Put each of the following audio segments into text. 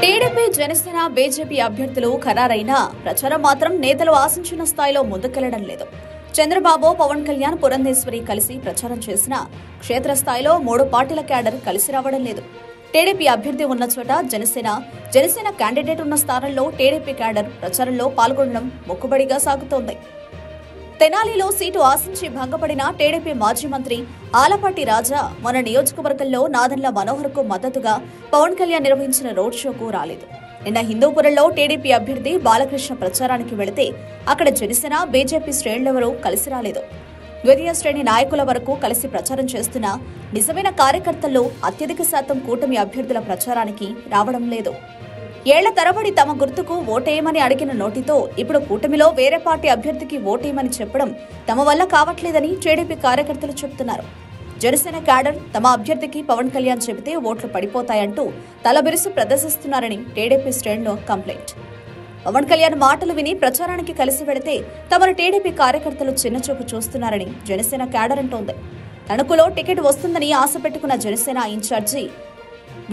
TDP, Janasena, BJP అభ్యర్థులు ఖరారైనా ప్రచారం మాత్రం నేతలు ఆశించిన స్థాయిలో ముందుకెళ్లడం లేదు. చంద్రబాబు, పవన్ కళ్యాణ్, పురంధేశ్వరి కలిసి ప్రచారం చేసినా క్షేత్రస్థాయిలో 3 పార్టీల క్యాడర్ కలిసి రావడం లేదు. టీడీపీ అభ్యర్థి ఉన్న చోట జనసేన క్యాండిడేట్ ఉన్న స్థానంలో టీడీపీ క్యాడర్ ప్రచారంలో పాల్గొనడం మొక్కుబడిగా సాగుతోంది. తెనాలిలో సీటు ఆశించి భంగపడిన టీడీపీ మాజీ మంత్రి ఆలపాటి రాజా మన నియోజకవర్గంలో నాదెండ్ల మనోహర్కు మద్దతుగా పవన్ కళ్యాణ్ నిర్వహించిన రోడ్ షోకు రాలేదు. నిన్న హిందూపురంలో టీడీపీ అభ్యర్థి బాలకృష్ణ ప్రచారానికి వెళితే అక్కడ జనసేన, బీజేపీ శ్రేణులెవరూ కలిసి రాలేదు. ద్వితీయ శ్రేణి నాయకుల వరకు కలిసి ప్రచారం చేస్తున్న నిజమైన కార్యకర్తల్లో అత్యధిక శాతం కూటమి అభ్యర్థుల ప్రచారానికి రావడం లేదు. ఏళ్ల తరబడి తమ గుర్తుకు ఓటేయమని అడిగిన నోటితో ఇప్పుడు కూటమిలో వేరే పార్టీ అభ్యర్థికి ఓటేయమని చెప్పడం తమ వల్ల కావట్లేదని టీడీపీ కార్యకర్తలు చెబుతున్నారు. జనసేన క్యాడర్ తమ అభ్యర్థికి పవన్ కళ్యాణ్ చెబితే ఓట్లు పడిపోతాయంటూ తలబిరుసు ప్రదర్శిస్తున్నారని టీడీపీ శ్రేణులు కంప్లైంట్. పవన్ కళ్యాణ్ మాటలు విని ప్రచారానికి కలిసి వెళితే తమను టీడీపీ కార్యకర్తలు చిన్నచూపు చూస్తున్నారని జనసేన క్యాడర్ అంటోంది. తణుకులో టికెట్ వస్తుందని ఆశ పెట్టుకున్న జనసేన ఇన్ఛార్జి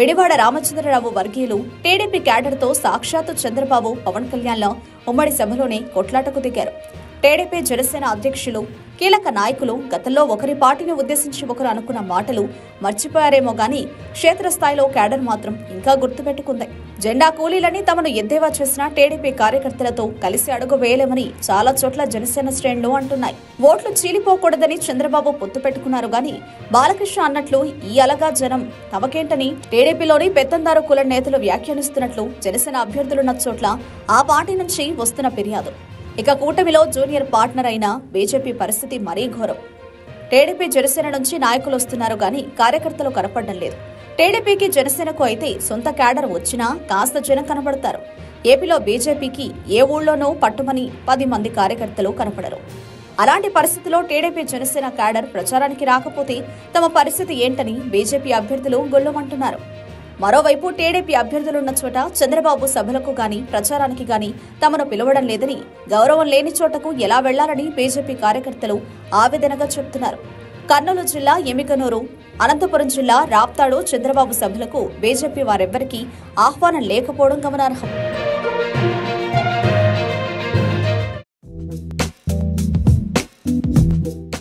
విడివాడ రామచంద్రరావు వర్గీయులు టీడీపీ క్యాడర్తో సాక్షాత్తు చంద్రబాబు, పవన్ కళ్యాణ్ల ఉమ్మడి సభలోనే కొట్లాటకు దిగారు. టీడీపీ, జనసేన అధ్యక్షులు, కీలక నాయకులు గతంలో ఒకరి పార్టీని ఉద్దేశించి ఒకరు అనుకున్న మాటలు మర్చిపోయారేమో గానీ క్షేత్రస్థాయిలో క్యాడర్ మాత్రం ఇంకా గుర్తుపెట్టుకుంది. జెండా కూలీలని తమను ఎద్దేవా చేసిన టీడీపీ కార్యకర్తలతో కలిసి అడుగు వేయలేమని చాలా చోట్ల జనసేన శ్రేణులు అంటున్నాయి. ఓట్లు చీలిపోకూడదని చంద్రబాబు పొత్తు పెట్టుకున్నారు గానీ బాలకృష్ణ అన్నట్లు ఈ అలగా జనం తమకేంటని టీడీపీలోని పెత్తందారు కుల నేతలు వ్యాఖ్యానిస్తున్నట్లు జనసేన అభ్యర్థులున్న చోట్ల ఆ పార్టీ నుంచి వస్తున్న ఫిర్యాదు. ఇక కూటమిలో జూనియర్ పార్ట్నర్ అయిన బీజేపీ పరిస్థితి మరీ ఘోరం. టీడీపీ, జనసేన నుంచి నాయకులు వస్తున్నారు గానీ కార్యకర్తలు కనపడడం లేదు. టీడీపీకి, జనసేనకు అయితే సొంత క్యాడర్ వచ్చినా కాస్త జనం కనబడతారు. ఏపీలో బీజేపీకి ఏ ఊళ్ళోనూ పట్టుమని 10 మంది కార్యకర్తలు కనపడరు. అలాంటి పరిస్థితిలో టీడీపీ, జనసేన క్యాడర్ ప్రచారానికి రాకపోతే తమ పరిస్థితి ఏంటని బీజేపీ అభ్యర్థులు గొల్లుమంటున్నారు. మరోవైపు టీడీపీ అభ్యర్థులున్న చోట చంద్రబాబు సభలకు గాని ప్రచారానికి గాని తమను పిలవడం లేదని, గౌరవం లేని చోటకు ఎలా వెళ్లాలని బీజేపీ కార్యకర్తలు ఆవేదనగా చెబుతున్నారు. కర్నూలు జిల్లా ఎమిగనూరు, అనంతపురం జిల్లా రాప్తాడు చంద్రబాబు సభలకు బీజేపీ వారెవ్వరికీ ఆహ్వానం లేకపోవడం గమనార్హం.